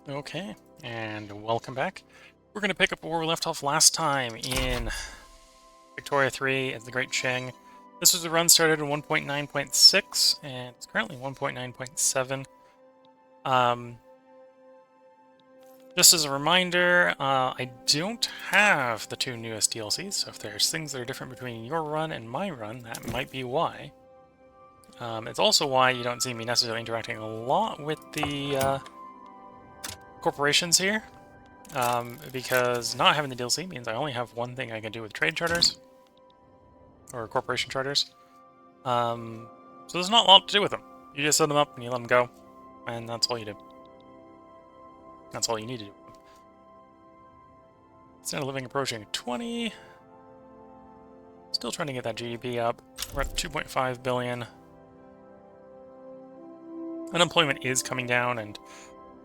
Okay, and welcome back. We're going to pick up where we left off last time in Victoria 3 at the Great Qing. This was a run started in 1.9.6, and it's currently 1.9.7. Just as a reminder, I don't have the two newest DLCs, so if there's things that are different between your run and my run, that might be why. It's also why you don't see me necessarily interacting a lot with the corporations here. Because not having the DLC means I only have one thing I can do with trade charters, or corporation charters. So there's not a lot to do with them. You just set them up and you let them go, and that's all you do. That's all you need to do. Standard of living approaching 20. Still trying to get that GDP up. We're at 2.5 billion. Unemployment is coming down, and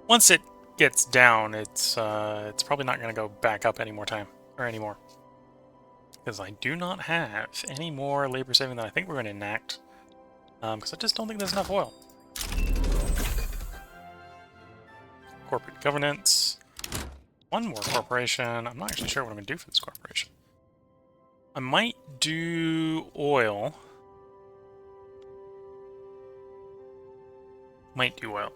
once it gets down, it's probably not going to go back up anymore, because I do not have any more labor saving that I think we're going to enact, because I just don't think there's enough oil. Corporate governance. One more corporation. I'm not actually sure what I'm going to do for this corporation. I might do oil. Might do oil.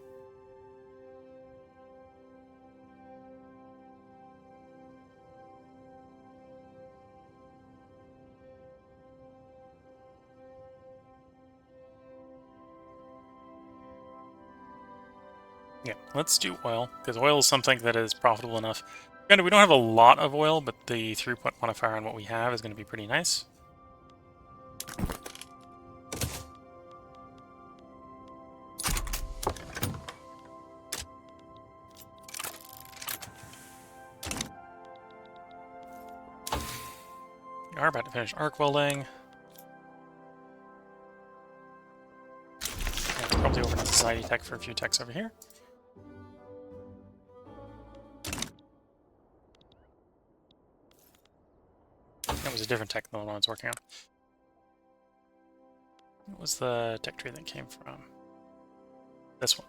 Yeah, let's do oil, because oil is something that is profitable enough. Granted, we don't have a lot of oil, but the throughput modifier on what we have is going to be pretty nice. We are about to finish arc welding. And probably open up society tech for a few techs over here. That was a different tech than the one I was working on. What was the tech tree that came from? This one.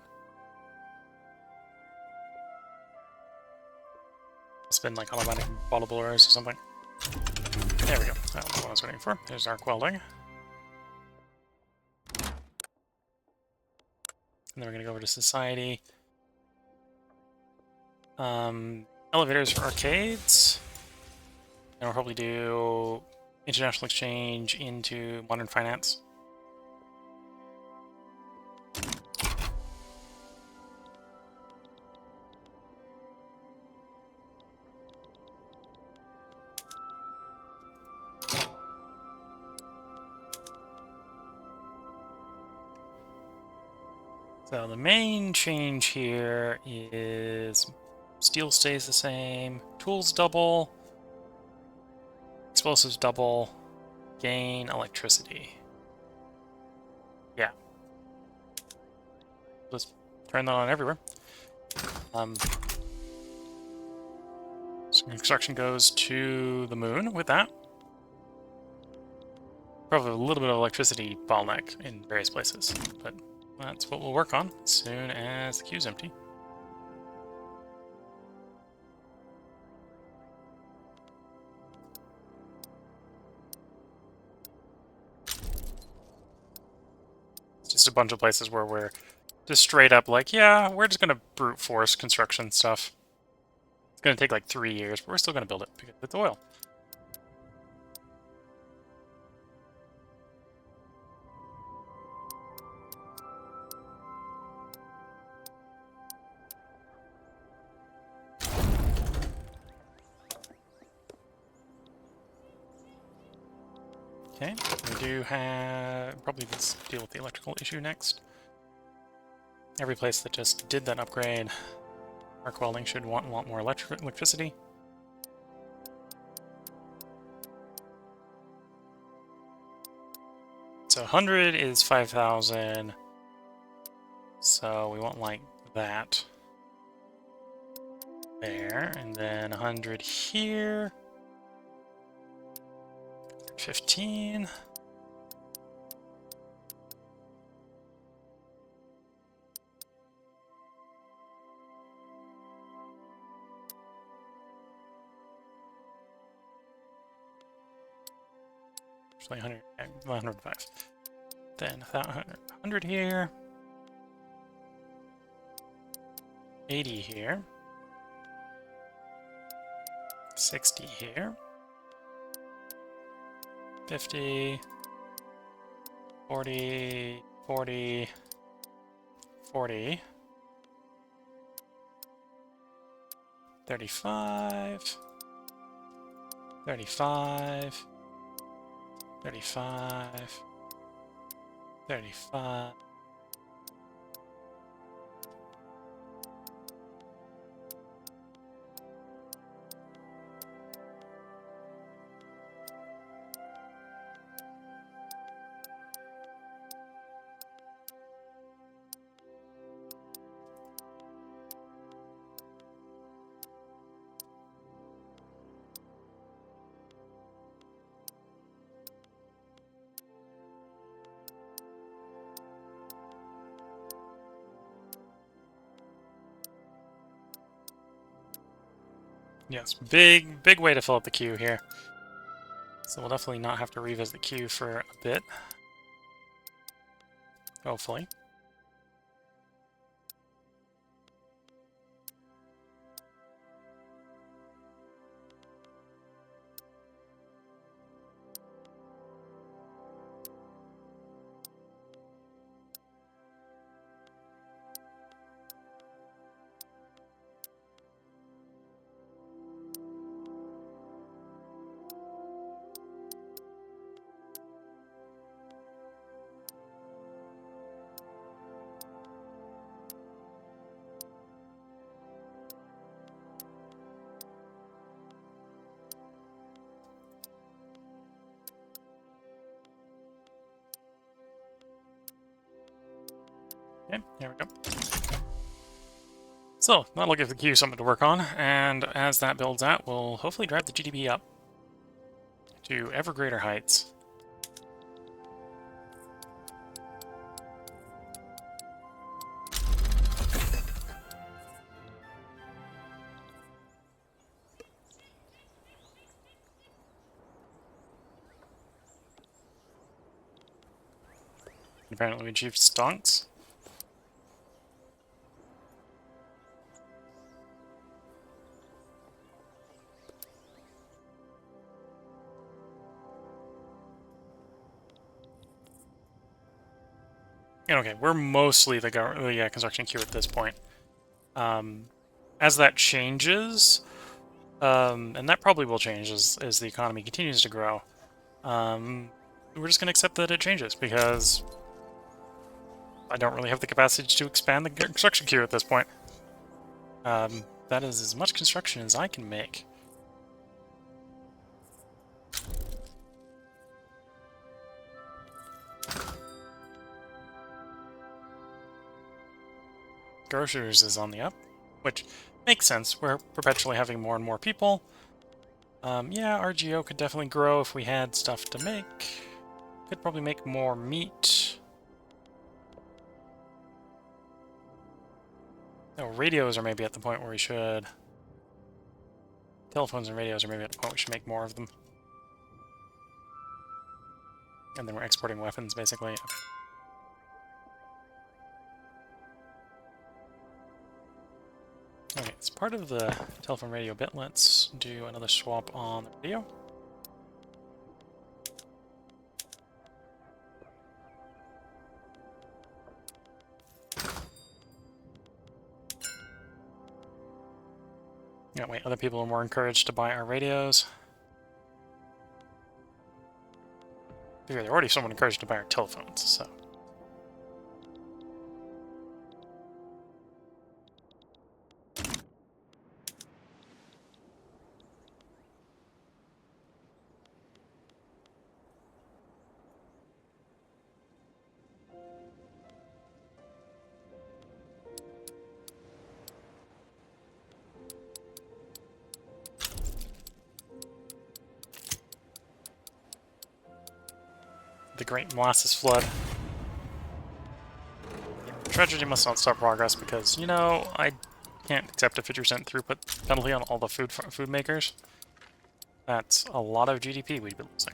It's been like automatic bottle blowers or something. There we go. That was what I was waiting for. There's arc welding. And then we're going to go over to society. Elevators for arcades. And we'll probably do international exchange into modern finance. So the main change here is steel stays the same, tools double, explosives double, gain electricity. Yeah. Let's turn that on everywhere. So construction goes to the moon with that. Probably a little bit of electricity bottleneck in various places, but that's what we'll work on as soon as the queue's empty. It's just a bunch of places where we're just straight up like, yeah, we're just going to brute force construction stuff. It's going to take like 3 years, but we're still going to build it because it's oil. Okay, we do have... Probably let's deal with the electrical issue next. Every place that just did that upgrade, arc welding should want a lot more electricity. So 100 is 5,000. So we want like that. There, and then 100 here. 15. roughly 100, 105. Then 100 here. 80 here. 60 here. 50. 40. 40. 40. 35. 35. 35. 35. Yes, big way to fill up the queue here. So we'll definitely not have to revisit the queue for a bit. Hopefully. Okay, here we go. So, that'll give the queue something to work on, and as that builds out, we'll hopefully drive the GDP up to ever greater heights. Apparently we achieved stonks. Okay, we're mostly the construction queue at this point. As that changes, and that probably will change as the economy continues to grow, we're just going to accept that it changes, because I don't really have the capacity to expand the construction queue at this point. That is as much construction as I can make. Grocers is on the up, which makes sense. We're perpetually having more and more people. Yeah, our GO could definitely grow if we had stuff to make. Could probably make more meat. Oh, radios are maybe at the point where we should... Telephones and radios are maybe at the point we should make more of them. And then we're exporting weapons, basically. Okay, as part of the telephone radio bit, let's do another swap on the radio. Yeah, wait, other people are more encouraged to buy our radios. They're already somewhat encouraged to buy our telephones, so... The Great Molasses Flood. Tragedy must not stop progress because, you know, I can't accept a 50% throughput penalty on all the food makers. That's a lot of GDP we'd be losing.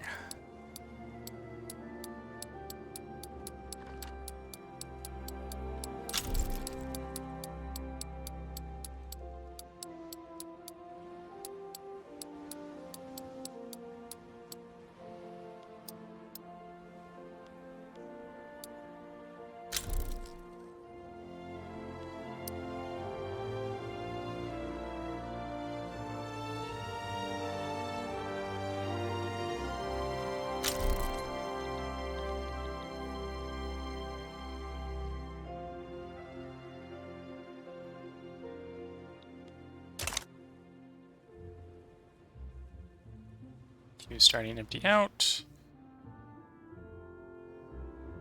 Queue's starting to empty out.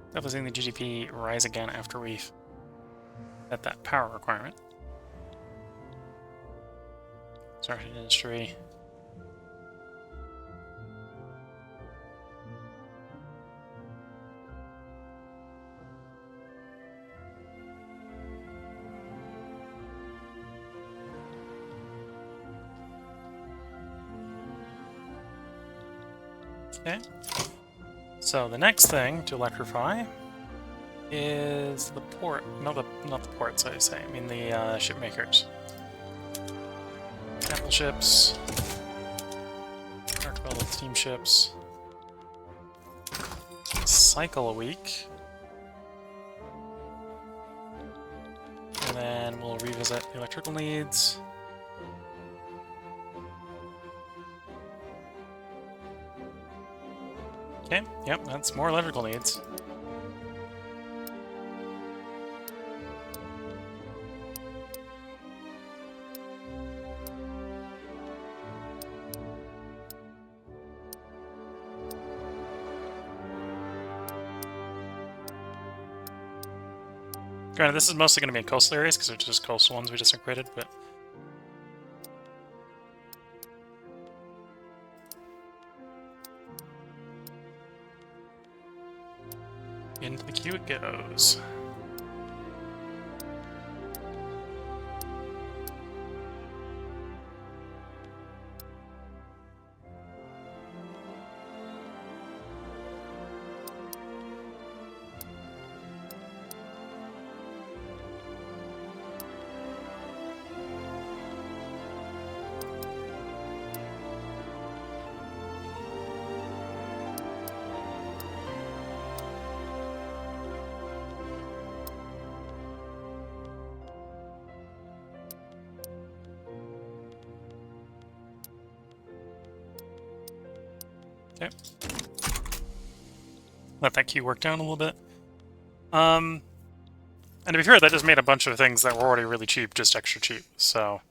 Definitely seeing the GDP rise again after we've met that power requirement. Construction industry. Okay. So the next thing to electrify is the port. Not the ports, I say. I mean the ship makers. Apple ships. Arc-welded steamships. Cycle a week. And then we'll revisit the electrical needs. Okay, yep, that's more electrical needs. Granted, this is mostly going to be in coastal areas because they're just coastal ones we just upgraded, but... into the queue it goes. Okay. Let that queue work down a little bit. And to be fair, that just made a bunch of things that were already really cheap just extra cheap, so...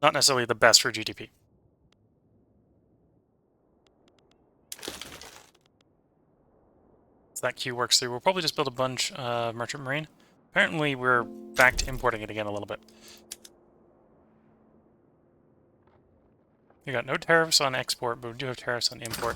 not necessarily the best for GDP. So that queue works through. We'll probably just build a bunch of Merchant Marine. Apparently we're back to importing it again a little bit. We got no tariffs on export, but we do have tariffs on import.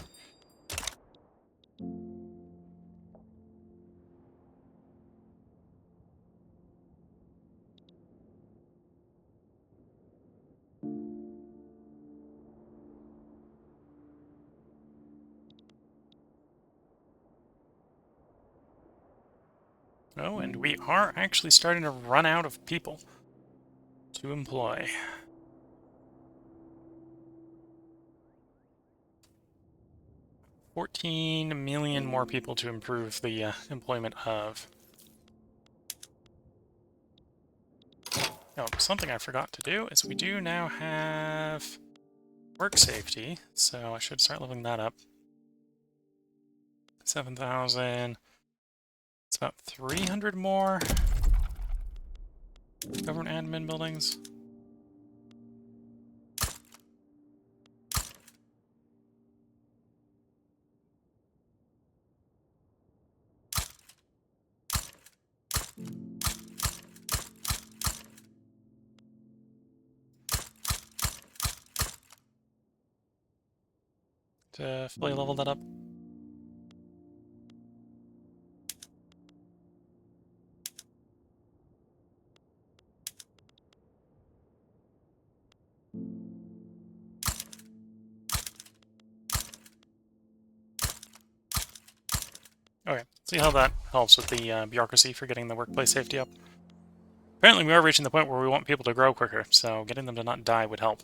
Oh, and we are actually starting to run out of people to employ. $14 million more people to improve the employment of. Oh, something I forgot to do is we do now have work safety, so I should start leveling that up. 7,000. It's about 300 more government admin buildings. To fully level that up. Okay, see how that helps with the bureaucracy for getting the workplace safety up. Apparently we are reaching the point where we want people to grow quicker, so getting them to not die would help.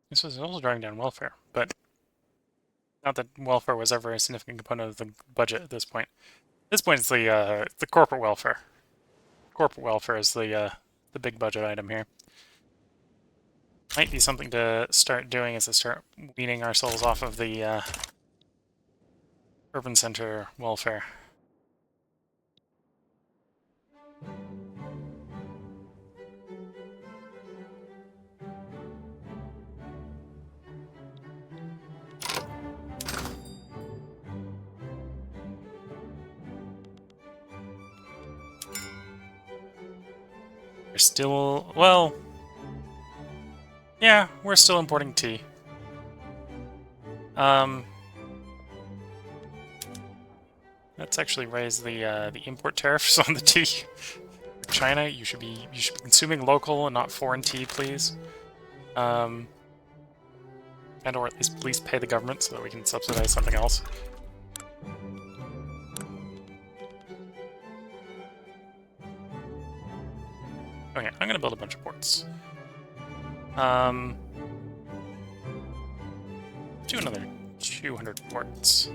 This is also driving down welfare, but Not that welfare was ever a significant component of the budget at this point. At this point, it's the corporate welfare. Corporate welfare is the big budget item here. Might be something to start doing is to start weaning ourselves off of the urban center welfare. We're still, well, yeah, we're still importing tea. Let's actually raise the import tariffs on the tea. China, you should be consuming local and not foreign tea, please. And or at least pay the government so that we can subsidize something else. Okay, I'm gonna build a bunch of ports. Do another 200 ports.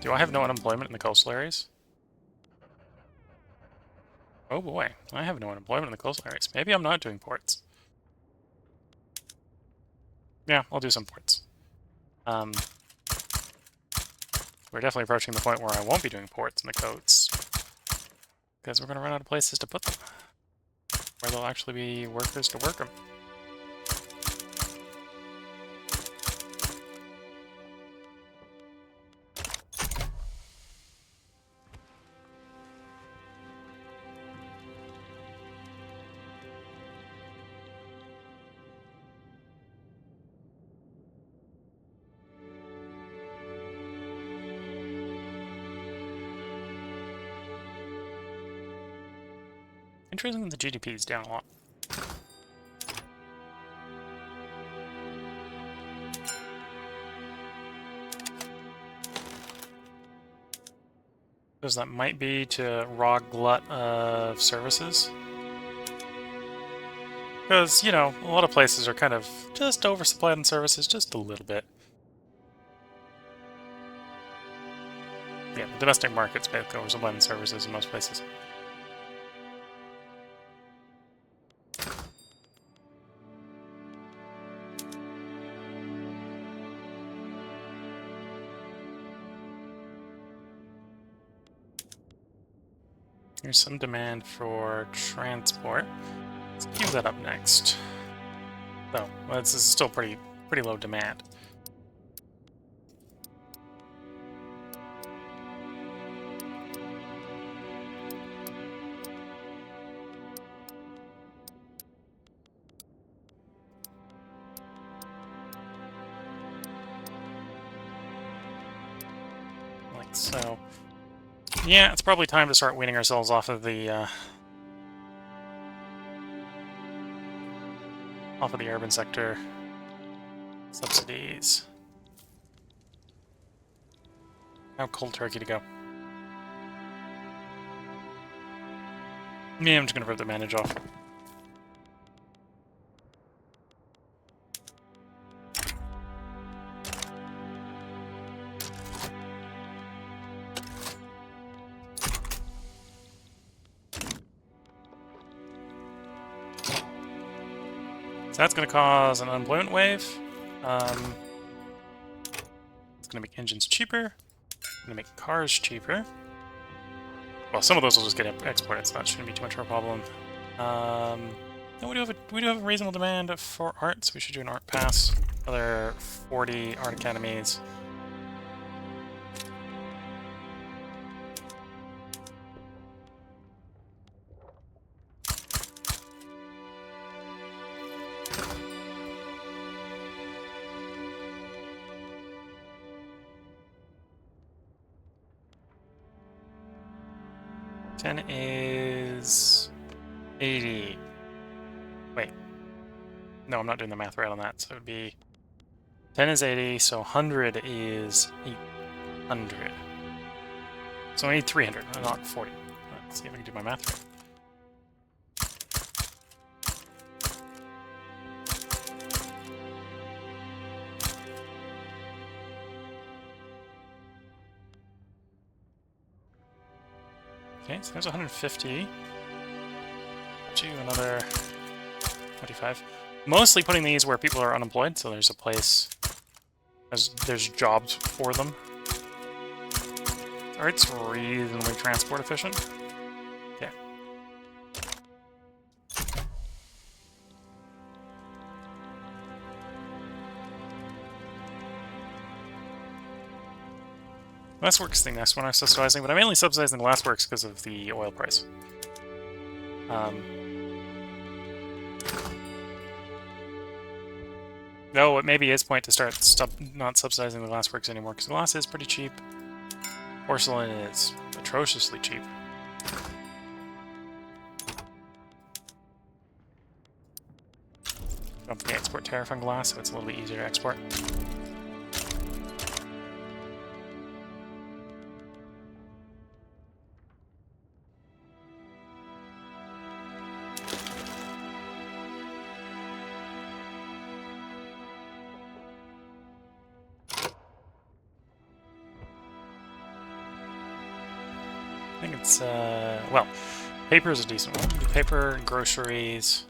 Do I have no unemployment in the coastal areas? Oh boy, I have no unemployment in the coastal areas. Maybe I'm not doing ports. Yeah, I'll do some ports. We're definitely approaching the point where I won't be doing ports in the coasts. Because we're going to run out of places to put them. Where there'll actually be workers to work them. Interesting, the GDP is down a lot. Because that might be to raw glut of services. Because, you know, a lot of places are kind of just oversupplied in services, just a little bit. Yeah, the domestic market's basically oversupplied in services in most places. Here's some demand for transport. Let's queue that up next. Though, well, this is still pretty low demand. Like so. Yeah, it's probably time to start weaning ourselves off of the urban sector subsidies. Now cold turkey to go. Yeah, I'm just gonna rip the manage off. So that's going to cause an unemployment wave. It's going to make engines cheaper. It's going to make cars cheaper. Well, some of those will just get exported, so that shouldn't be too much of a problem. And we do have a reasonable demand for arts. We should do an art pass. Another 40 art academies. Ten is 80. Wait. No, I'm not doing the math right on that. So it would be 10 is 80, so 100 is 800. So I need 300, not 40. Let's see if I can do my math right. Okay, so there's 150. Do another 25. Mostly putting these where people are unemployed, so there's a place, there's jobs for them. Alright, it's reasonably transport efficient. Okay. Glassworks thing next one I'm subsidizing, but I'm mainly subsidizing the Glassworks because of the oil price. Though it maybe is point to start not subsidizing the Glassworks anymore, because glass is pretty cheap. Porcelain is atrociously cheap. Don't forget export tariff on glass, so it's a little bit easier to export. I think it's, well, paper is a decent one. Do paper, groceries.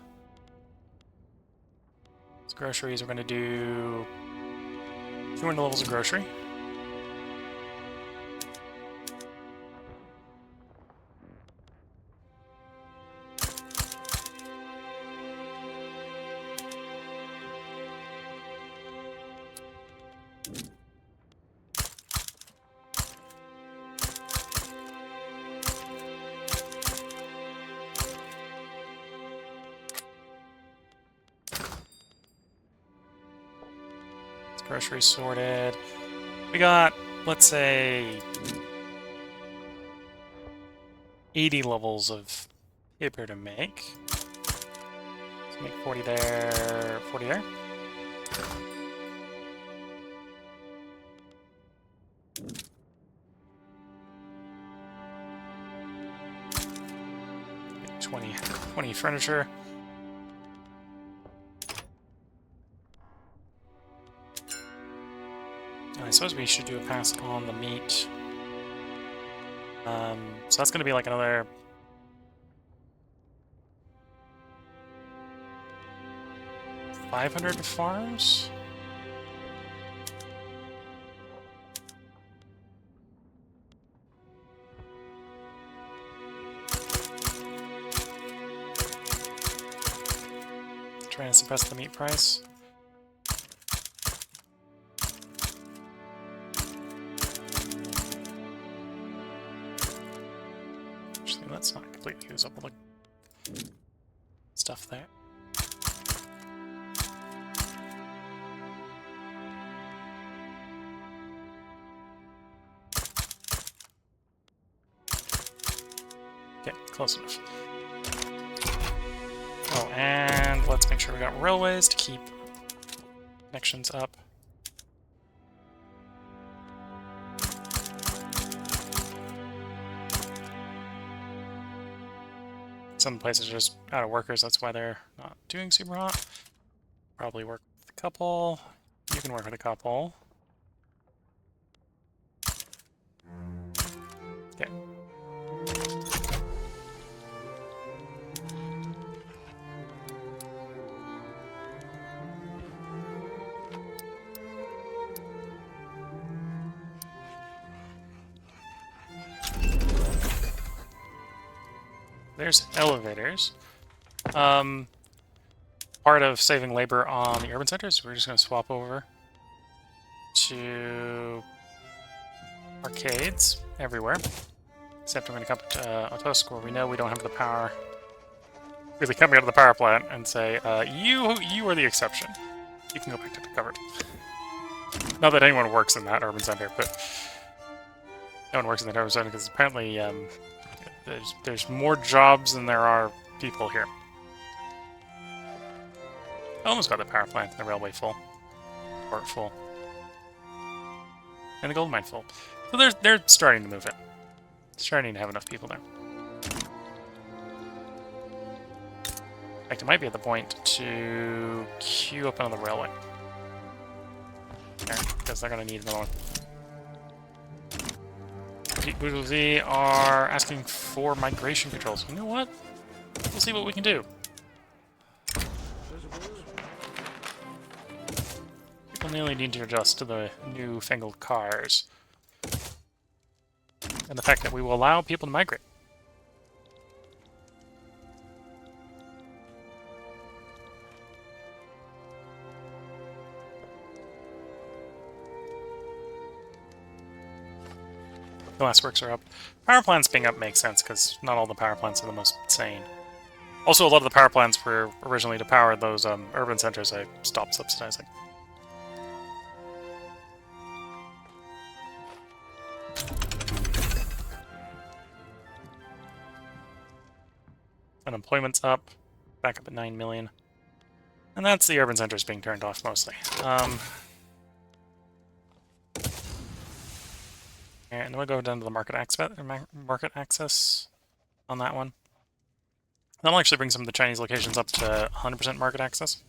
So groceries, we're going to do 200 levels of grocery. Groceries sorted. We got, let's say, 80 levels of paper to make. Let's make 40 there, 40 there. Get 20 furniture. I suppose we should do a pass on the meat. So that's going to be like another 500 farms. Trying to suppress the meat price. Let's not completely use up all the stuff there. Okay, close enough. Oh, and let's make sure we got railways to keep connections up. Some places are just out of workers, that's why they're not doing super hot. Probably work with a couple. You can work with a couple. Okay. There's elevators. Part of saving labor on the urban centers, we're just going to swap over to arcades everywhere. Except I'm going to come to Otosk, where we know we don't have the power. Really coming out of the power plant and say, you are the exception. You can go back to the cupboard. Not that anyone works in that urban center, but no one works in that urban center because apparently there's more jobs than there are people here. I almost got the power plant and the railway full. Port full. And the gold mine full. So they're starting to move it. Starting to have enough people there. In fact, it might be at the point to queue up another railway. There, because they're going to need another one. bourgeoisie are asking for migration controls. You know what? We'll see what we can do. People nearly need to adjust to the newfangled cars. And the fact that we will allow people to migrate. Glassworks are up. Power plants being up makes sense, because not all the power plants are the most insane. Also, a lot of the power plants were originally to power those urban centers I stopped subsidizing. Unemployment's up, back up at 9 million. And that's the urban centers being turned off mostly. And we'll go down to the market access on that one. That'll actually bring some of the Chinese locations up to 100% market access.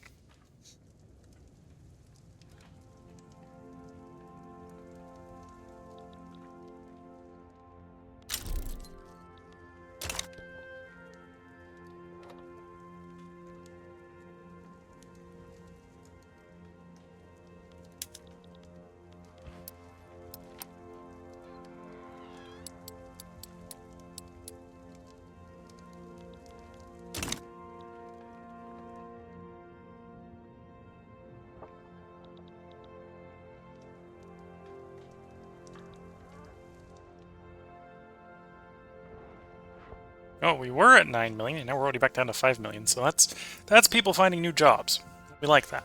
Oh, we were at 9 million, and now we're already back down to 5 million, so that's people finding new jobs. We like that.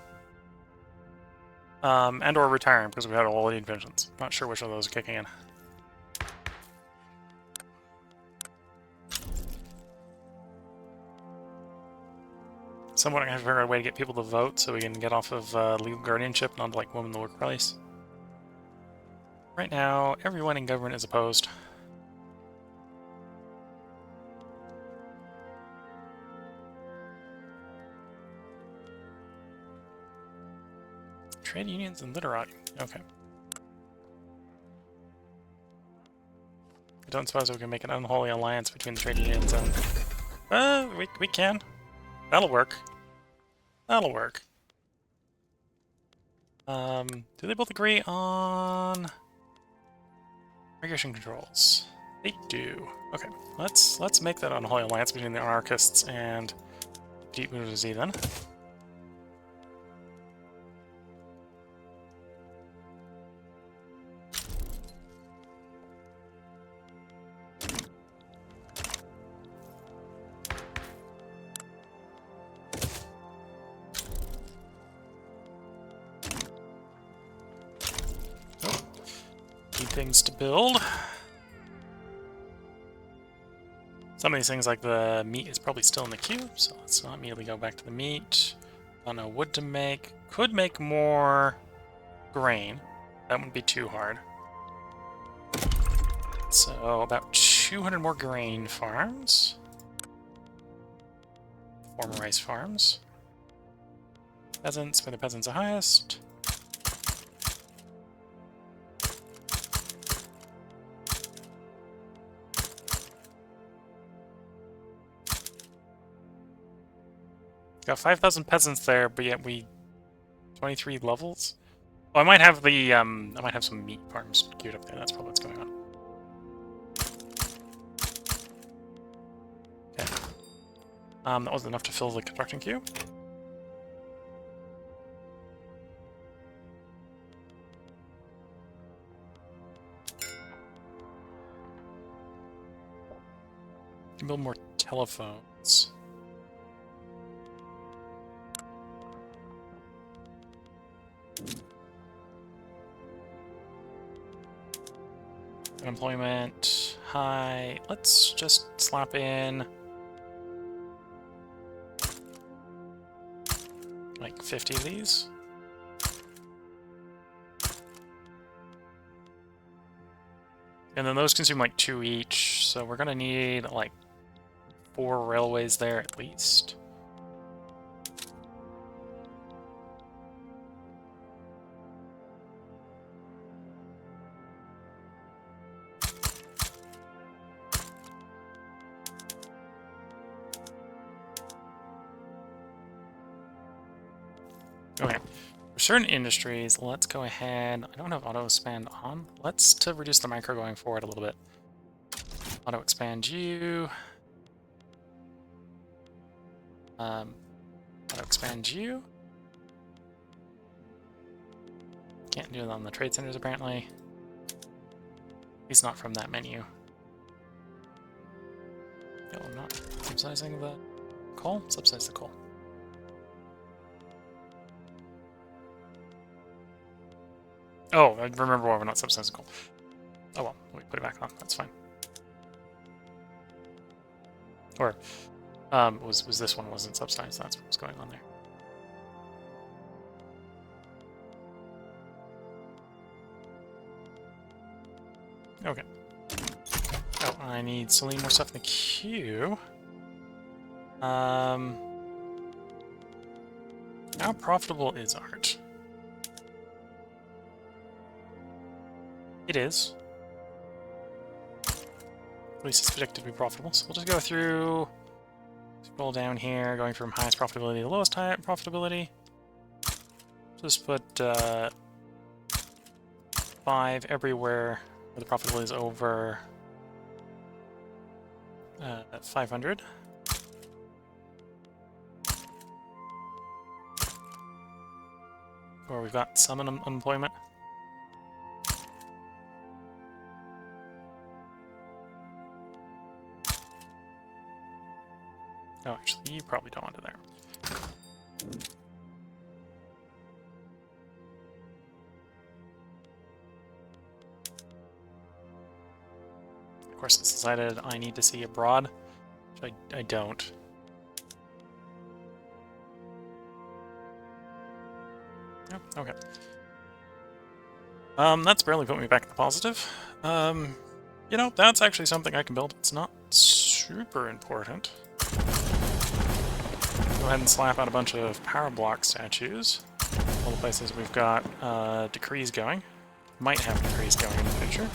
And or retiring, because we had all the inventions. Not sure which of those are kicking in. Someone gonna have to figure out a way to get people to vote so we can get off of legal guardianship and onto like women in the workplace. Right now, everyone in government is opposed. Trade unions and literati. Okay. I don't suppose we can make an unholy alliance between the trade unions and... we can. That'll work. That'll work. Do they both agree on migration controls? They do. Okay, let's make that unholy alliance between the anarchists and deep bourgeoisie then. Things to build. Some of these things, like the meat, is probably still in the queue, so let's not immediately go back to the meat. Don't know wood to make. Could make more grain. That wouldn't be too hard. So about 200 more grain farms. Former rice farms. Peasants, where the peasants are highest. Got 5,000 peasants there, but yet we 23 levels. Oh, I might have the I might have some meat farms queued up there. That's probably what's going on. Okay. That wasn't enough to fill the construction queue. Can build more telephones. Unemployment high. Let's just slap in like 50 of these. And then those consume like 2 each, so we're gonna need like 4 railways there at least. Okay. For certain industries, let's go ahead. I don't have auto expand on. Let's to reduce the micro going forward a little bit. Auto expand you. Auto expand you. Can't do it on the trade centers apparently. He's not from that menu. No, I'm not subsidizing the coal. Subsidize the coal. Oh, I remember why we're not subsidizing coal. Oh well, we put it back on. That's fine. Or was this one wasn't subsidized? That's what was going on there. Okay. Oh, I need selling more stuff in the queue. How profitable is art? It is. At least it's predicted to be profitable. So we'll just go through, scroll down here, going from highest profitability to lowest profitability. Just put 5 everywhere where the profitability is over 500. Or we've got some unemployment. Oh, actually, you probably don't want it there. Of course, it's decided I need to see abroad, which I don't. Yep, okay. That's barely put me back in the positive. You know, that's actually something I can build. It's not super important. Go ahead and slap out a bunch of power block statues. All the places we've got decrees going. Might have decrees going in the future.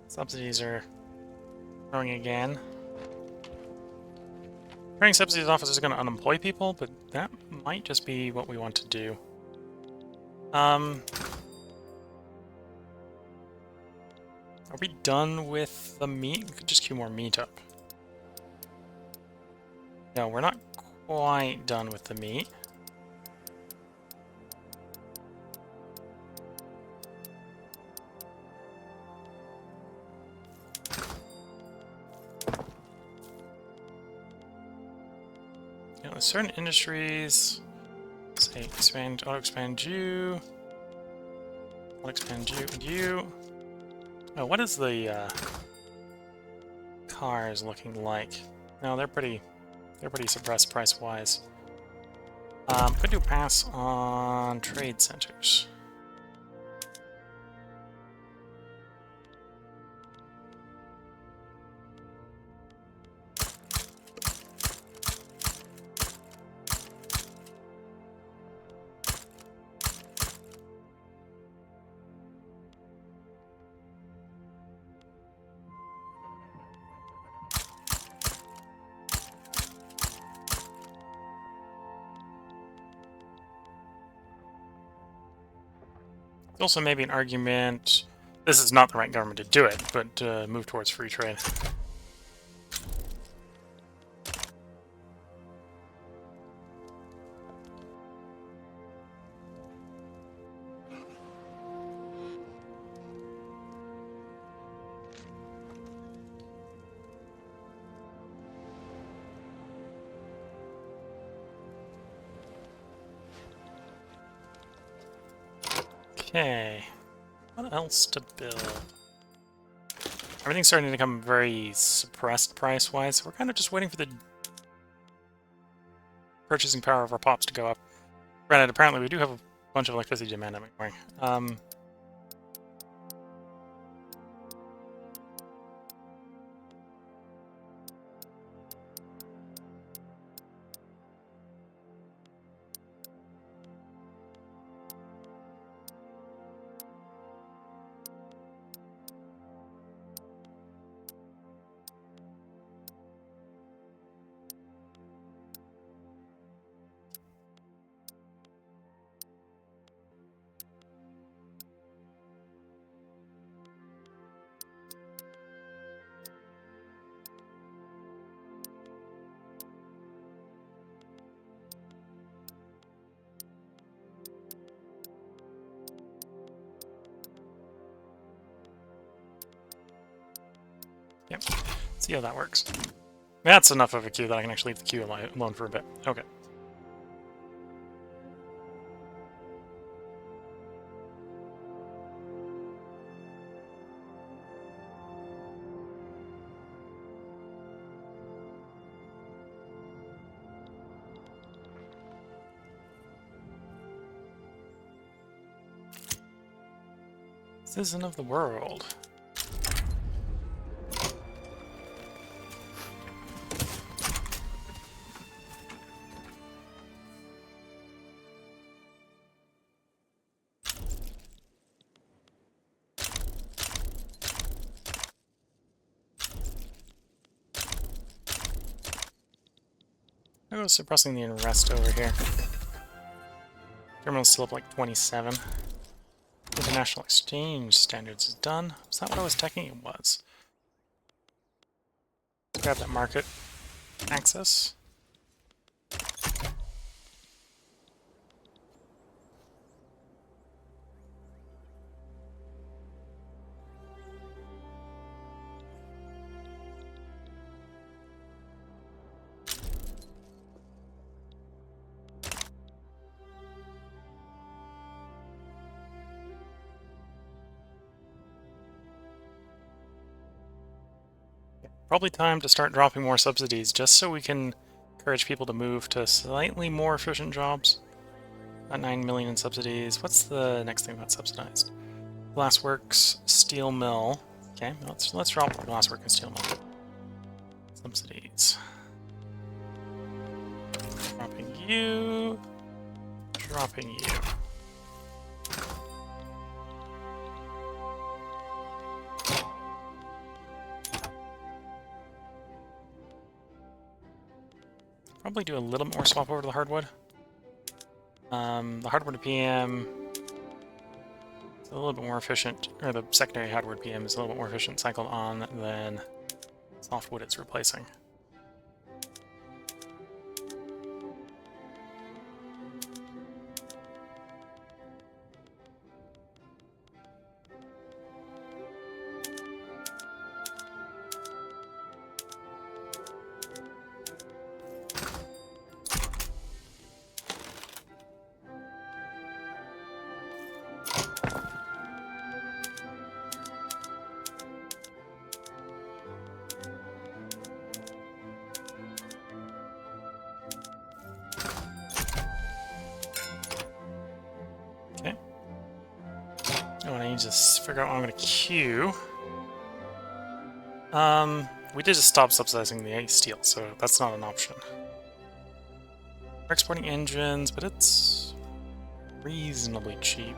Subsidies are growing again. Carrying subsidies office is going to unemploy people, but that might just be what we want to do. Are we done with the meat? We could just queue more meat up. No, we're not quite done with the meat. You know, certain industries, say expand, auto expand you, auto expand you, and you. Oh, what is the cars looking like? No, they're pretty suppressed price-wise. Could do pass on trade centers. Also maybe an argument, this is not the right government to do it, but move towards free trade. Okay. What else to build? Everything's starting to become very suppressed price-wise, so we're kind of just waiting for the purchasing power of our pops to go up. Granted, apparently we do have a bunch of electricity demand I'm ignoring. Yep. See how that works. That's enough of a queue that I can actually leave the queue alone for a bit. Okay. Citizen of the world. I was suppressing the unrest over here. Terminal's still up like 27. International exchange standards is done. Is that what I was checking? It was. Grab that market access. Probably time to start dropping more subsidies just so we can encourage people to move to slightly more efficient jobs. About 9 million in subsidies. What's the next thing that's subsidized? Glassworks, steel mill. Okay, let's drop glasswork and steel mill. Subsidies. Dropping you. Dropping you. Probably do a little more swap over to the hardwood. The hardwood PM is a little bit more efficient, or the secondary hardwood PM is a little bit more efficient cycled on than softwood it's replacing. I need to figure out what I'm going to queue. We did just stop subsidizing the steel, so that's not an option. We're exporting engines, but it's reasonably cheap.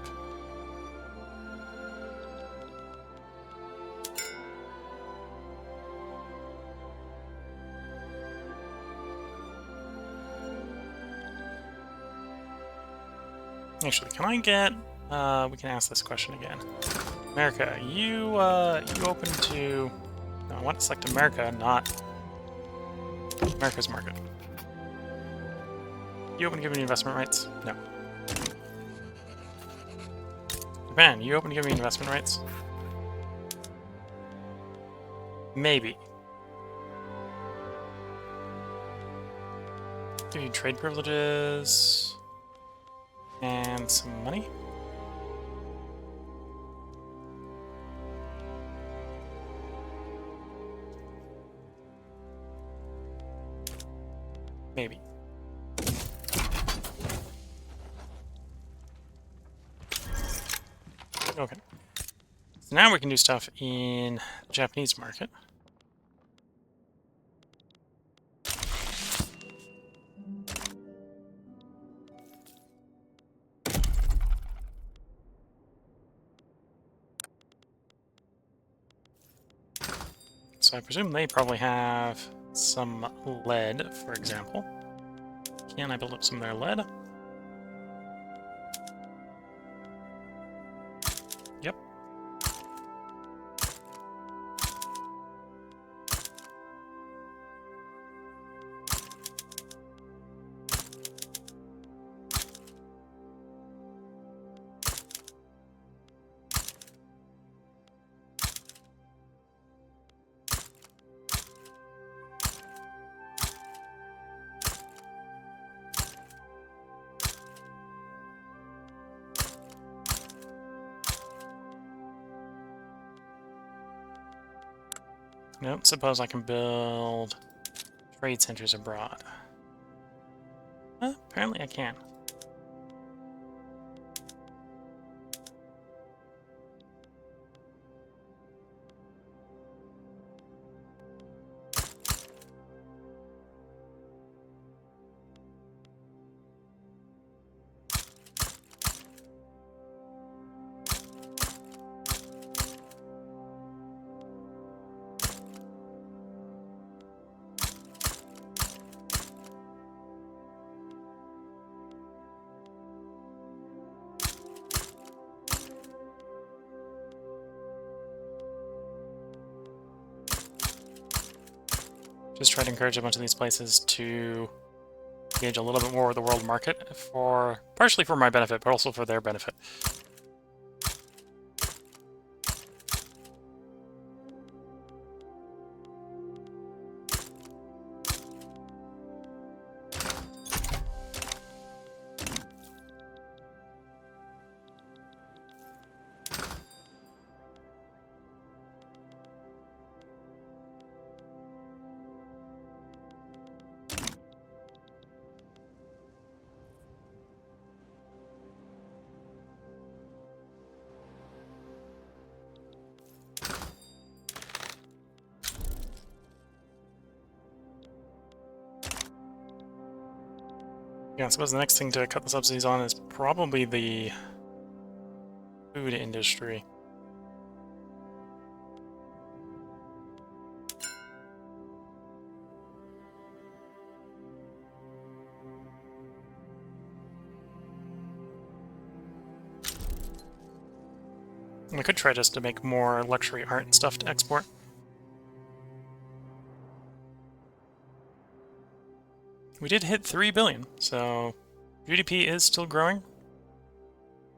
Actually, can I get... we can ask this question again. America, you open to... No, I want to select America, not America's market. You open to give me investment rights? No. Japan, you open to give me investment rights? Maybe. Give you trade privileges... and some money. Maybe. Okay. So now we can do stuff in the Japanese market. So I presume they probably have some lead, for example. Can I build up some of their lead? Yep. Nope, suppose I can build trade centers abroad. Apparently I can. Just try to encourage a bunch of these places to engage a little bit more with the world market, for partially for my benefit, but also for their benefit. Yeah, I suppose the next thing to cut the subsidies on is probably the food industry. We could try just to make more luxury art and stuff to export. We did hit 3 billion, so GDP is still growing.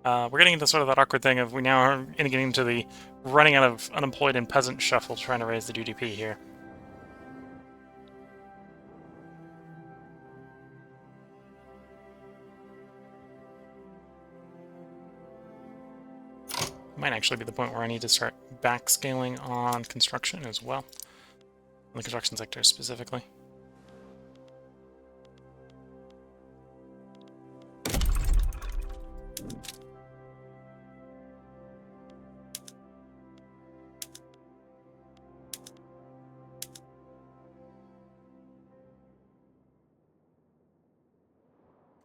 We're getting into sort of that awkward thing of we now are getting into the running out of unemployed and peasant shuffle trying to raise the GDP here. Might actually be the point where I need to start backscaling on construction as well. On the construction sector specifically.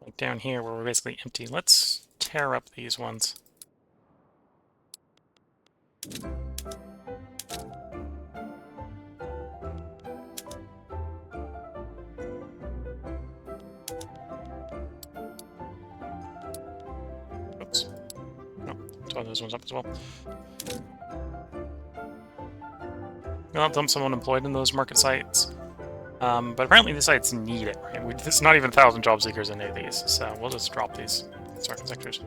Like down here where we're basically empty. Let's tear up these ones. Oops. No, tear those ones up as well. I'll dump some unemployed in those market sites. But apparently the sites need it. Right? There's not even 1,000 job seekers in any of these, so we'll just drop these construction sectors.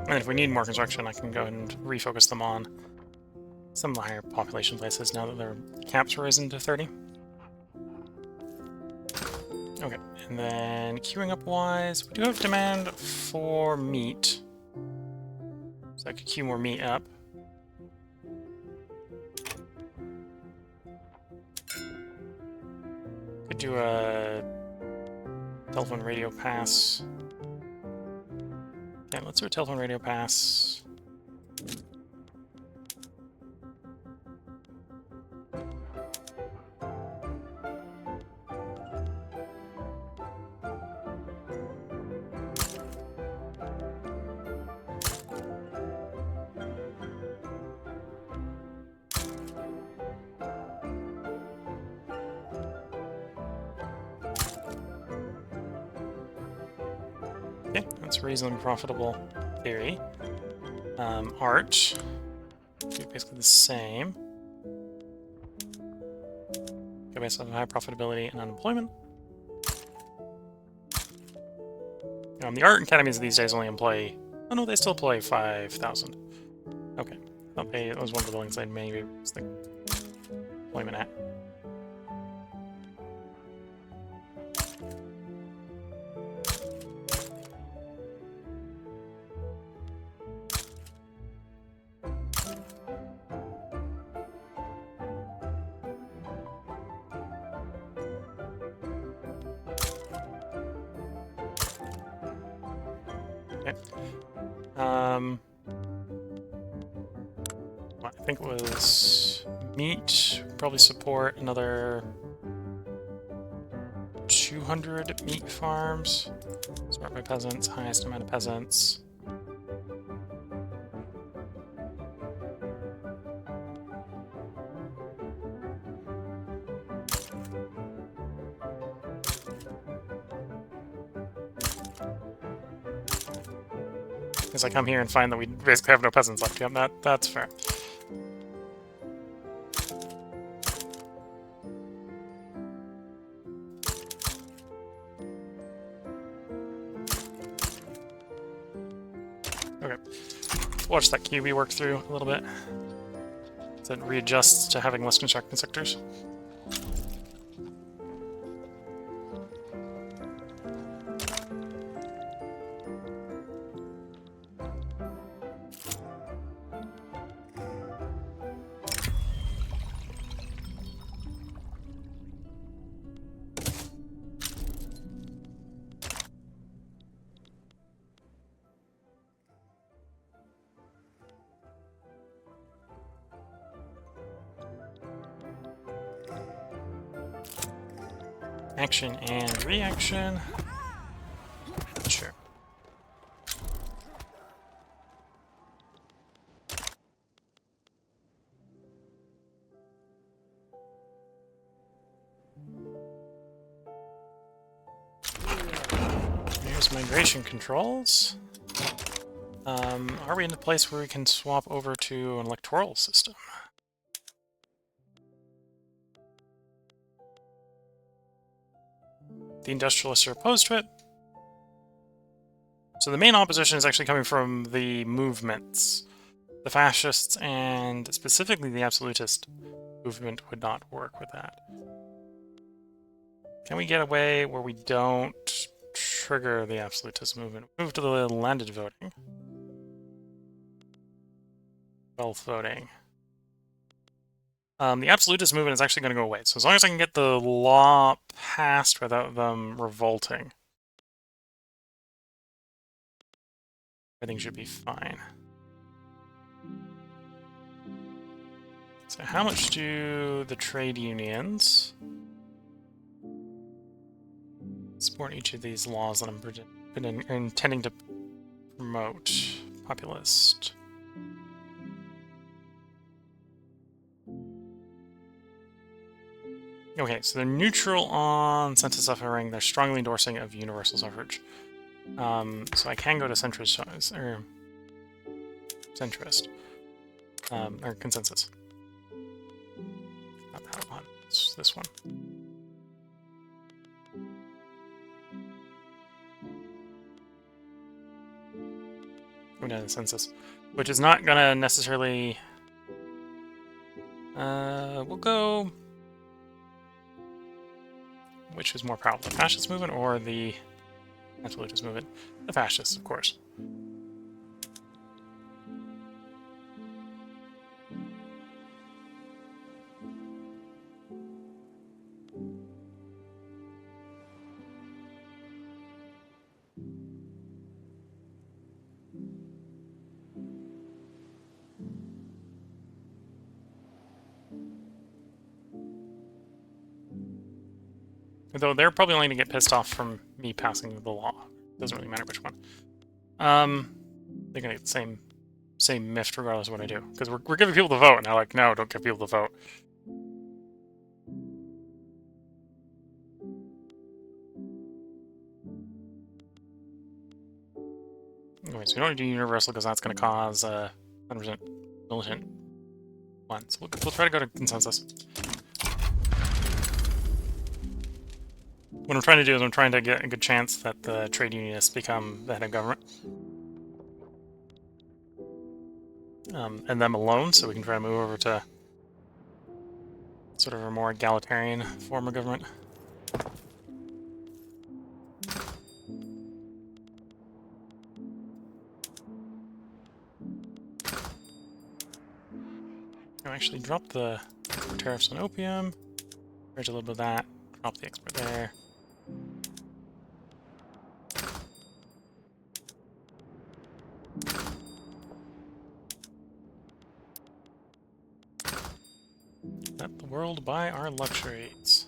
And if we need more construction, I can go ahead and refocus them on some of the higher population places now that their caps were risen to 30. Okay, and then queuing up wise, we do have demand for meat. So I could queue more meat up. Could do a telephone radio pass. Yeah, let's do a telephone radio pass. Okay, that's reasonably profitable theory. Art, do basically the same. Go based on high profitability and unemployment. The art academies these days only employ... Oh no, they still employ 5,000. Okay, that was one of the buildings I'd maybe raise the employment at. I think it was meat. Probably support another 200 meat farms. Support by peasants, highest amount of peasants. Because I come here and find that we basically have no peasants left. Yeah, that's fair. Okay, watch that QB work through a little bit. So it readjusts to having less constructed sectors. Action and reaction. Sure. There's migration controls. Are we in a place where we can swap over to an electoral system? The industrialists are opposed to it. So the main opposition is actually coming from the movements. The fascists and specifically the absolutist movement would not work with that. Can we get away where we don't trigger the absolutist movement? Move to the landed voting. Wealth voting. The absolutist movement is actually going to go away. So as long as I can get the law passed without them revolting, everything should be fine. So how much do the trade unions support each of these laws that I'm intending to promote? Populist. Okay, so they're neutral on census suffering. They're strongly endorsing of universal suffrage. So I can go to centrist, or consensus. Not that one. It's this one. coming down to the census, which is not gonna necessarily. We'll go. Which is more powerful, the fascist movement or the absolutist movement? The fascists, of course. Though they're probably only going to get pissed off from me passing the law. Doesn't really matter which one. They're going to get the same miffed regardless of what I do. Because we're giving people the vote, and they're like, no, don't give people the vote. Anyways, we don't need to do universal because that's going to cause 100% militant ones. We'll try to go to consensus. What I'm trying to do is I'm trying to get a good chance that the trade unionists become the head of government. And them alone, so we can try to move over to sort of a more egalitarian form of government. I'll actually drop the tariffs on opium. There's a little bit of that. Drop the export there. Let the world buy our luxuries.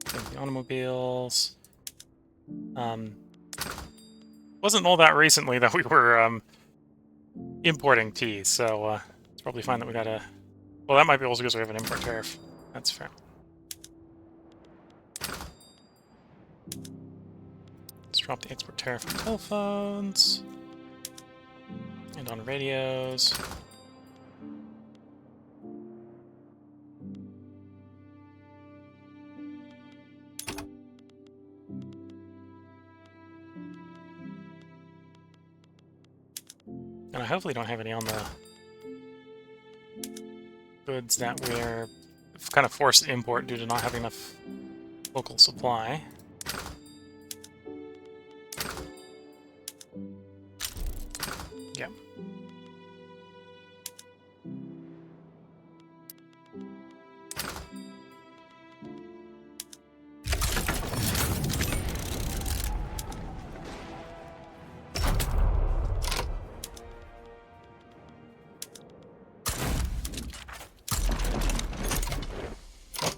Take the automobiles. Wasn't all that recently that we were importing tea, so it's probably fine that we got a. Well, that might be also because we have an import tariff. That's fair. Let's drop the export tariff on telephones and on radios. And I hopefully don't have any on the goods that we're kind of forced to import due to not having enough local supply. Yeah.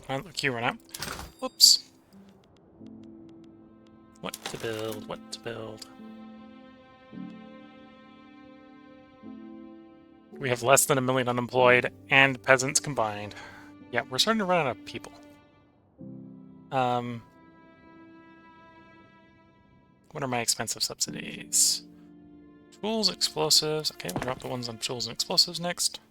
Oh, the queue ran out. Whoops. What to build? What to build? We have less than 1 million unemployed and peasants combined. Yeah, we're starting to run out of people. What are my expensive subsidies? Tools, explosives. Okay, we'll drop the ones on tools and explosives next.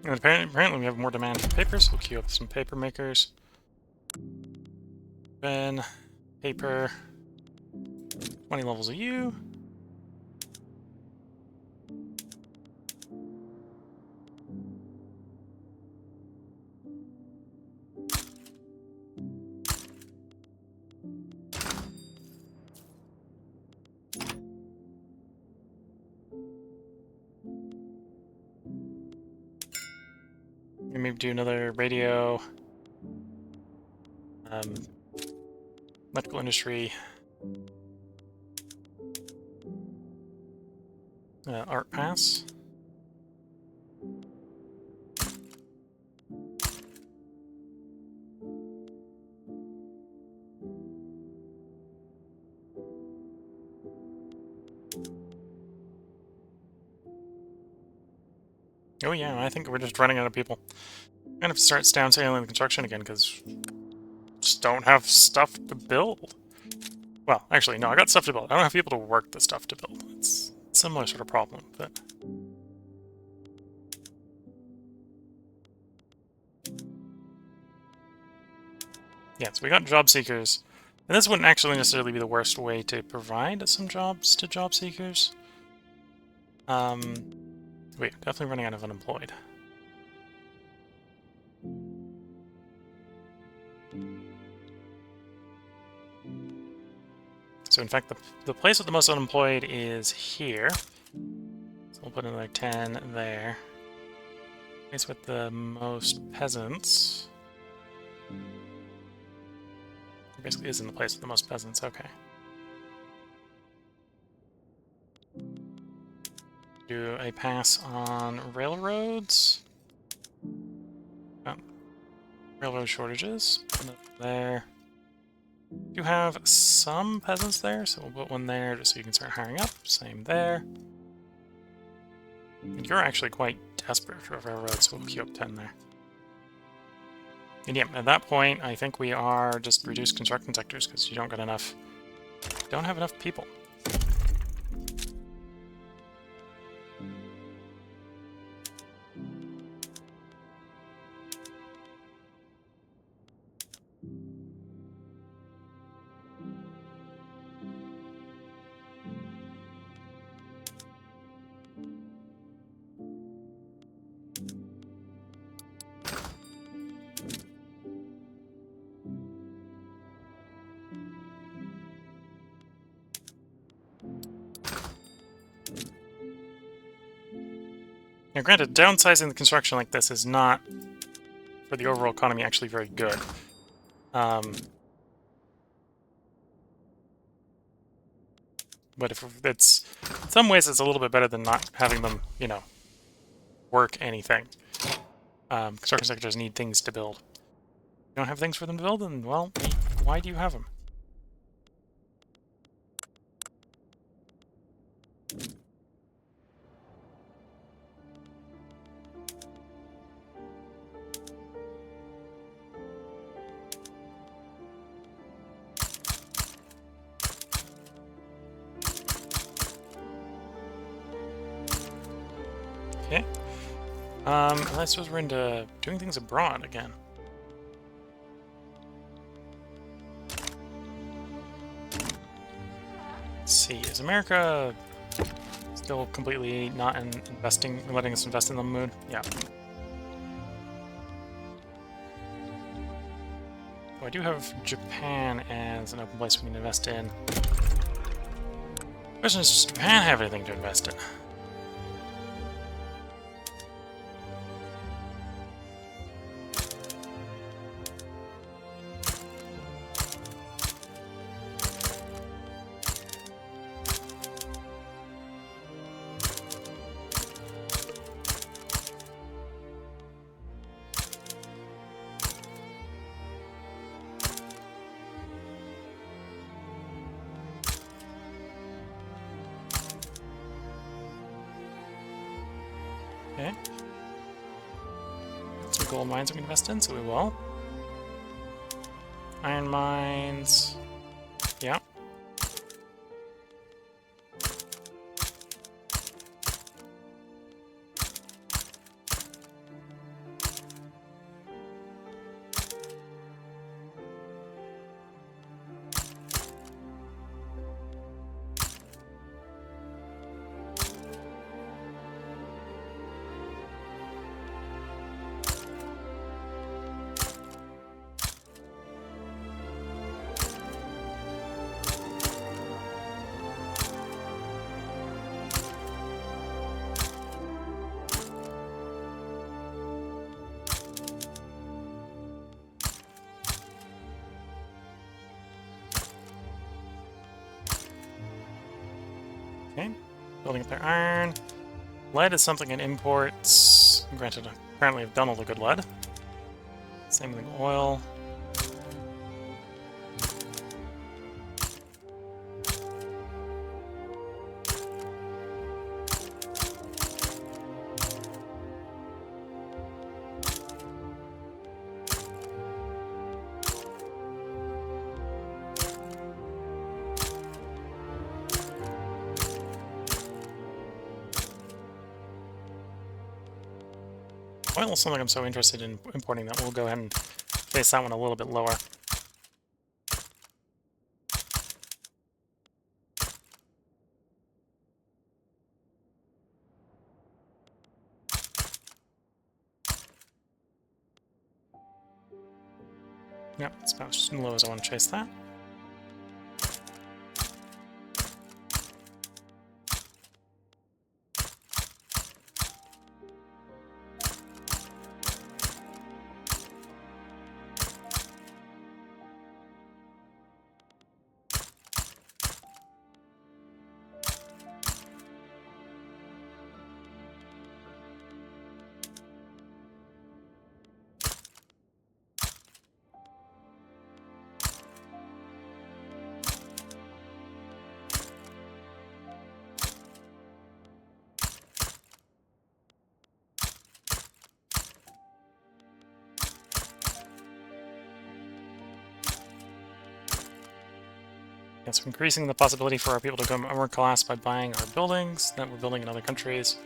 And apparently we have more demand for paper, so we'll queue up some paper makers. Pen, paper, 20 levels of U. Maybe do another radio, electrical industry, art pass. Oh yeah, I think we're just running out of people. I'm gonna have to start downscaling the construction again, because just don't have stuff to build. Well, actually, no, I got stuff to build. I don't have people to work the stuff to build. It's a similar sort of problem, but... Yeah, so we got job seekers. And this wouldn't actually necessarily be the worst way to provide some jobs to job seekers. Wait, definitely running out of unemployed. So in fact, the place with the most unemployed is here. So we'll put another 10 there. Place with the most peasants. It basically is in the place with the most peasants, okay. Do a pass on railroads. Oh, railroad shortages. There. You have some peasants there, so we'll put one there just so you can start hiring up. Same there. And you're actually quite desperate for a railroad, so we'll queue up 10 there. And yeah, at that point, I think we are just reduced construction sectors because you don't have enough people. Now granted, downsizing the construction like this is not, for the overall economy, actually very good. But if it's, in some ways it's a little bit better than not having them, you know, work anything. Construction sectors need things to build. You don't have things for them to build, and well, why do you have them? Okay. I suppose we're into doing things abroad again. Let's see, is America still completely not letting us invest in the mood? Yeah. Oh, I do have Japan as an open place we can invest in. The question is, does Japan have anything to invest in? Okay. Some gold mines we can invest in, so we will. Iron mines. Yeah. Okay, building up their iron. Lead is something it imports. Granted, apparently I've done all the good lead. Same with oil. foil is something I'm so interested in importing that we'll go ahead and place that one a little bit lower. Yep, it's about as low as I want to chase that. So increasing the possibility for our people to become armor class by buying our buildings that we're building in other countries.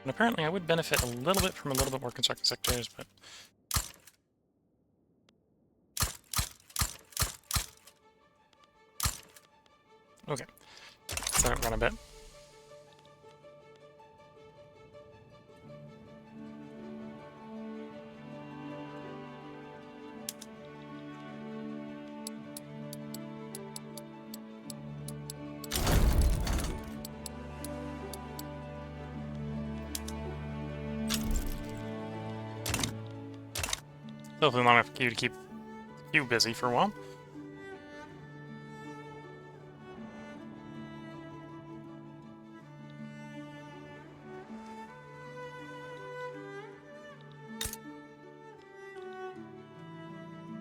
And apparently I would benefit a little bit from a little bit more construction sectors, but... Okay, let's let it run a bit. Hopefully long enough for you to keep you busy for a while.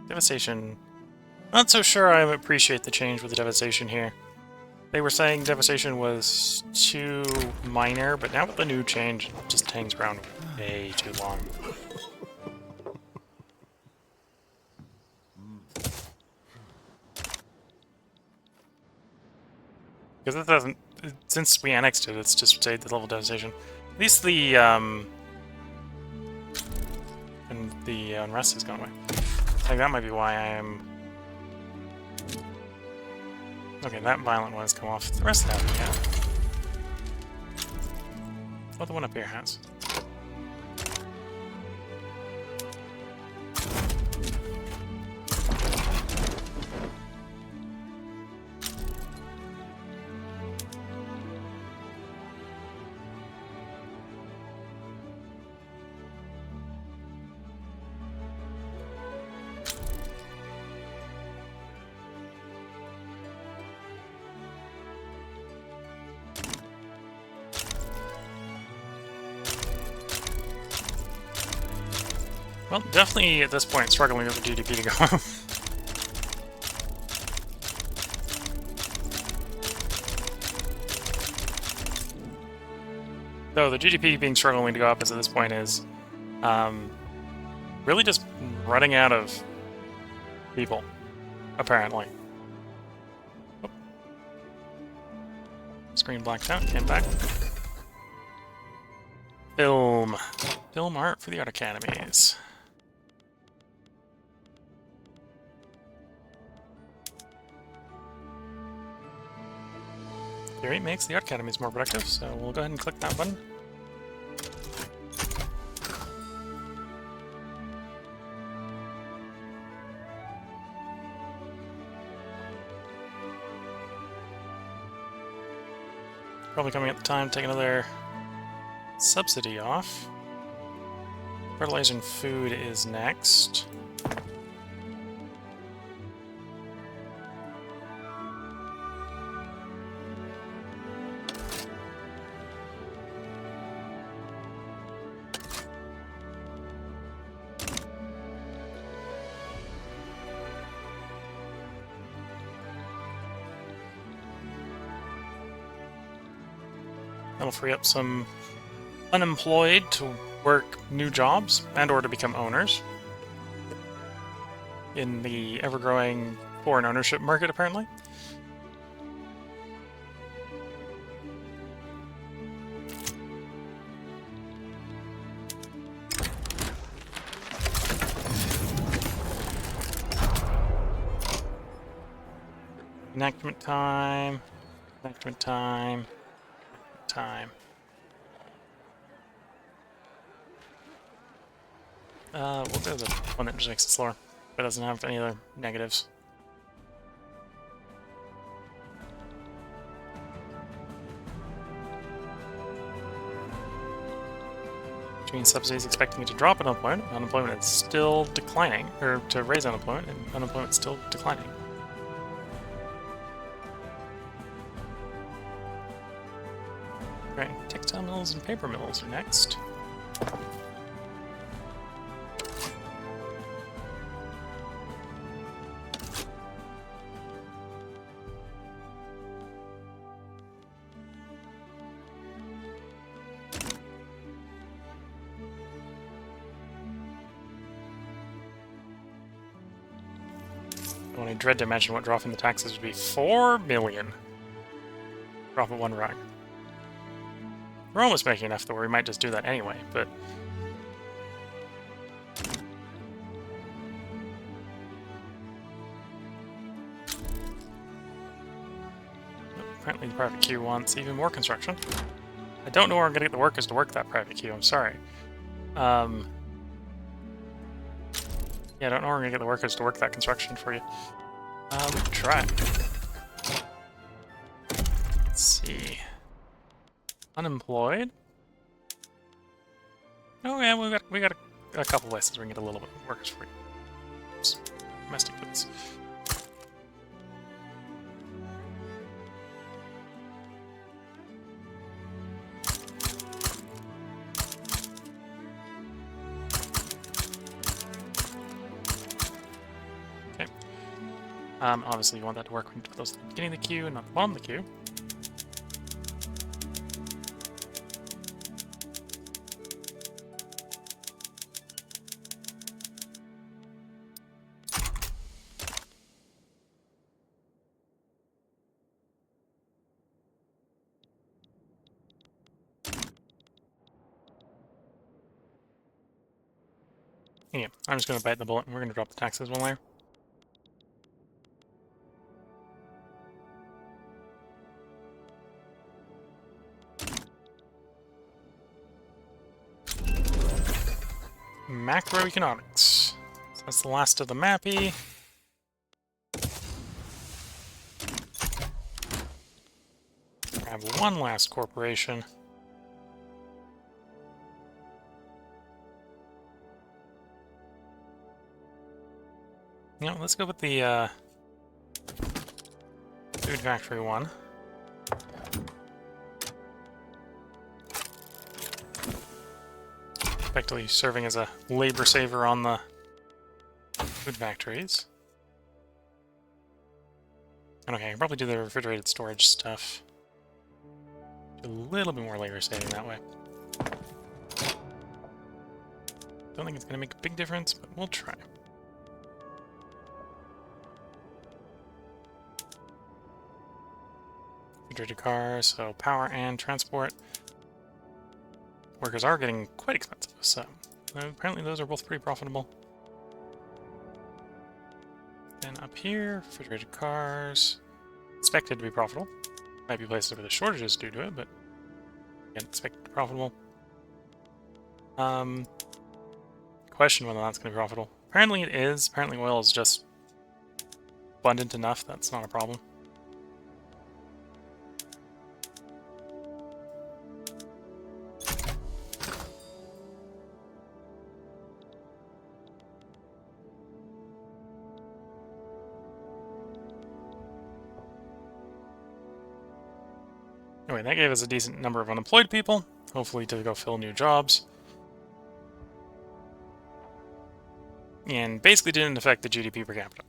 Devastation. Not so sure I appreciate the change with the devastation here. They were saying devastation was too minor, but now with the new change, it just hangs around way too long. Because it doesn't... Since we annexed it, it's just stayed the level of devastation. At least the, and the unrest has gone away. I think that might be why I am... Okay, that violent one has come off. The rest haven't yet. What the one up here has. Well, definitely at this point struggling with the GDP to go up. So the GDP being struggling to go up at this point is really just running out of people, apparently. Oh. Screen blacked out, came back. Film art for the art academies. Theory makes the art academies more productive, so we'll go ahead and click that button. Probably coming at the time to take another subsidy off. Fertilizer and food is next. That'll free up some unemployed to work new jobs and or to become owners in the ever-growing foreign ownership market, apparently. Enactment time. Enactment time. Time. We'll go the one that just makes it slower, but doesn't have any other negatives. Which means subsidies expecting it to drop unemployment. Unemployment is still declining, or to raise unemployment, and unemployment is still declining. Right, textile mills and paper mills are next. When I dread to imagine what dropping the taxes would be. 4 million. Drop at one rung. We're almost making enough, though, where we might just do that anyway, but... Apparently the private queue wants even more construction. I don't know where I'm going to get the workers to work that private queue, I'm sorry. Yeah, I don't know where I'm going to get the workers to work that construction for you. We can try. Let's see. Unemployed? Oh yeah, we got a couple places we can get a little bit of workers for you. Oops. Domestic goods. Okay. Obviously you want that to work when you put those at the beginning of the queue and not the bottom of the queue. Yeah, I'm just going to bite the bullet and we're going to drop the taxes one layer. Macroeconomics. So that's the last of the mappy. Grab one last corporation. You know, let's go with the food factory one. Effectively serving as a labor saver on the food factories. And okay, I can probably do the refrigerated storage stuff. Do a little bit more labor saving that way. Don't think it's going to make a big difference, but we'll try. Refrigerated cars, so power and transport. Workers are getting quite expensive, so apparently those are both pretty profitable. Then up here, refrigerated cars, expected to be profitable. Might be places where the shortages due to it, but again, expected to be profitable. Question whether that's going to be profitable. Apparently it is. Apparently oil is just abundant enough. That's not a problem. Anyway, that gave us a decent number of unemployed people, hopefully to go fill new jobs. And basically didn't affect the GDP per capita.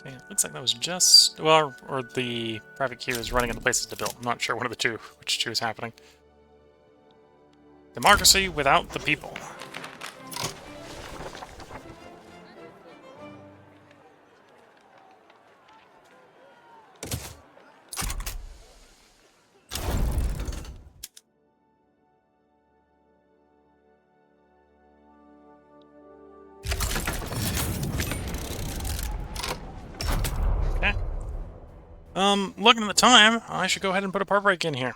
Okay, it looks like that was just... Well, or the private queue is running into places to build. I'm not sure one of the two, which two is happening. Democracy without the people. Okay. Looking at the time, I should go ahead and put a part break in here.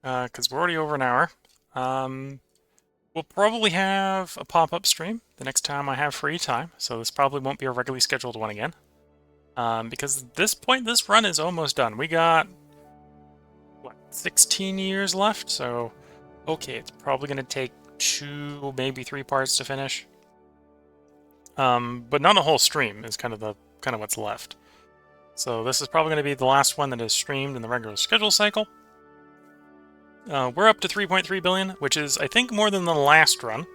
Because we're already over an hour. We'll probably have a pop-up stream the next time I have free time, so this probably won't be a regularly scheduled one again. Because at this point, this run is almost done. We got, what, 16 years left? So, okay, it's probably going to take 2, maybe 3 parts to finish. But not a whole stream is kind of what's left. So this is probably going to be the last one that is streamed in the regular schedule cycle. We're up to 3.3 billion, which is, I think, more than the last run.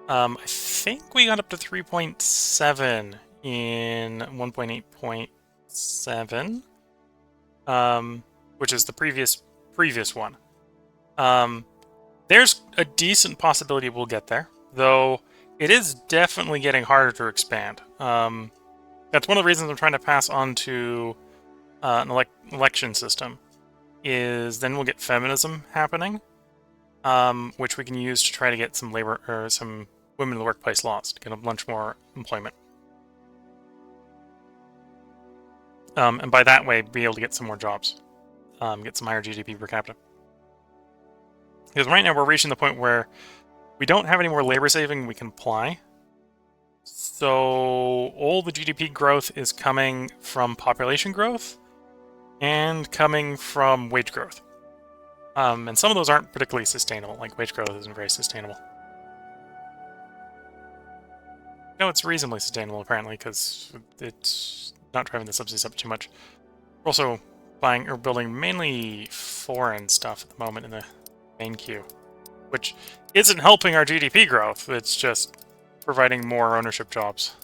I think we got up to 3.7 in 1.8.7, which is the previous one. There's a decent possibility we'll get there, though it is definitely getting harder to expand. That's one of the reasons I'm trying to pass on to an election system. Is then we'll get feminism happening, which we can use to try to get some labor or some women in the workplace laws to get a bunch more employment, and by that way be able to get some more jobs, get some higher GDP per capita. Because right now we're reaching the point where we don't have any more labor saving we can apply, so all the GDP growth is coming from population growth and coming from wage growth. And some of those aren't particularly sustainable, like wage growth isn't very sustainable. No, it's reasonably sustainable, apparently, because it's not driving the subsidies up too much. We're also buying or building mainly foreign stuff at the moment in the main queue, which isn't helping our GDP growth, it's just providing more ownership jobs.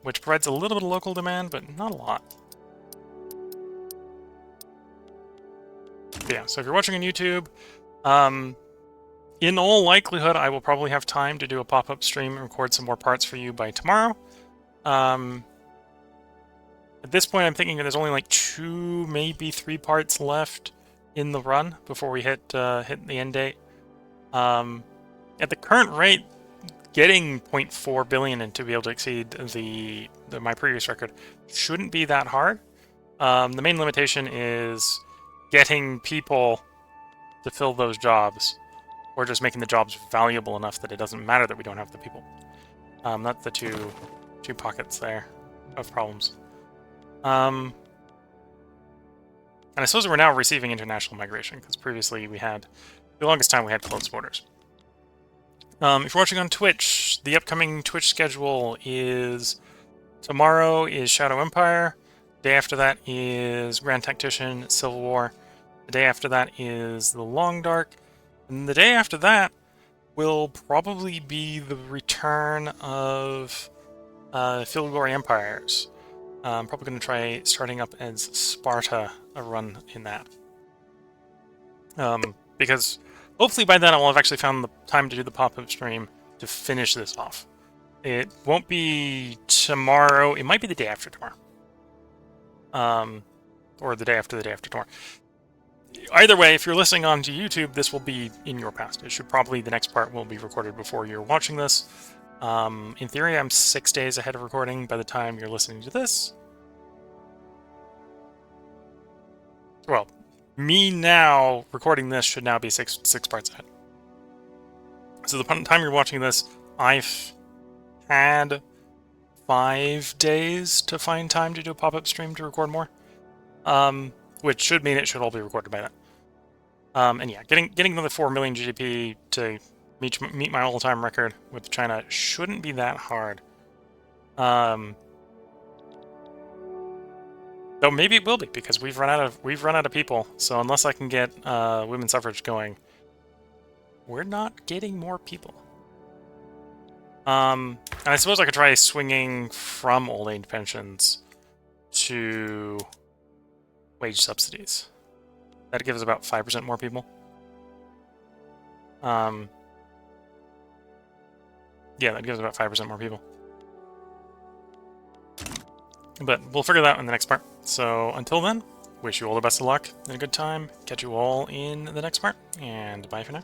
Which provides a little bit of local demand, but not a lot. Yeah, so if you're watching on YouTube, in all likelihood, I will probably have time to do a pop-up stream and record some more parts for you by tomorrow. At this point, I'm thinking there's only like 2, maybe 3 parts left in the run before we hit the end date. At the current rate, getting 0.4 billion and to be able to exceed my previous record shouldn't be that hard. The main limitation is getting people to fill those jobs, or just making the jobs valuable enough that it doesn't matter that we don't have the people. That's the two pockets there of problems. And I suppose we're now receiving international migration, because previously the longest time we had closed borders. If you're watching on Twitch, the upcoming Twitch schedule is tomorrow is Shadow Empire, the day after that is Grand Tactician Civil War, the day after that is the Long Dark, and the day after that will probably be the return of Field Glory Empires. I'm probably going to try starting up as Sparta, a run in that. Because hopefully by then I will have actually found the time to do the pop-up stream to finish this off. It won't be tomorrow, it might be the day after tomorrow. Or the day after tomorrow. Either way, if you're listening on to YouTube, this will be in your past. It should probably, the next part will be recorded before you're watching this. In theory, I'm 6 days ahead of recording by the time you're listening to this. Well, me now recording this should now be six parts ahead. So the time you're watching this, I've had 5 days to find time to do a pop-up stream to record more. Which should mean it should all be recorded by then. And yeah, getting another 4 million GDP to meet my all-time record with China shouldn't be that hard. Though maybe it will be, because we've run out of people. So unless I can get women's suffrage going, we're not getting more people. And I suppose I could try swinging from old age pensions to wage subsidies. That gives about 5% more people. Yeah, that gives about 5% more people. But we'll figure that out in the next part. So until then, wish you all the best of luck and a good time. Catch you all in the next part, and bye for now.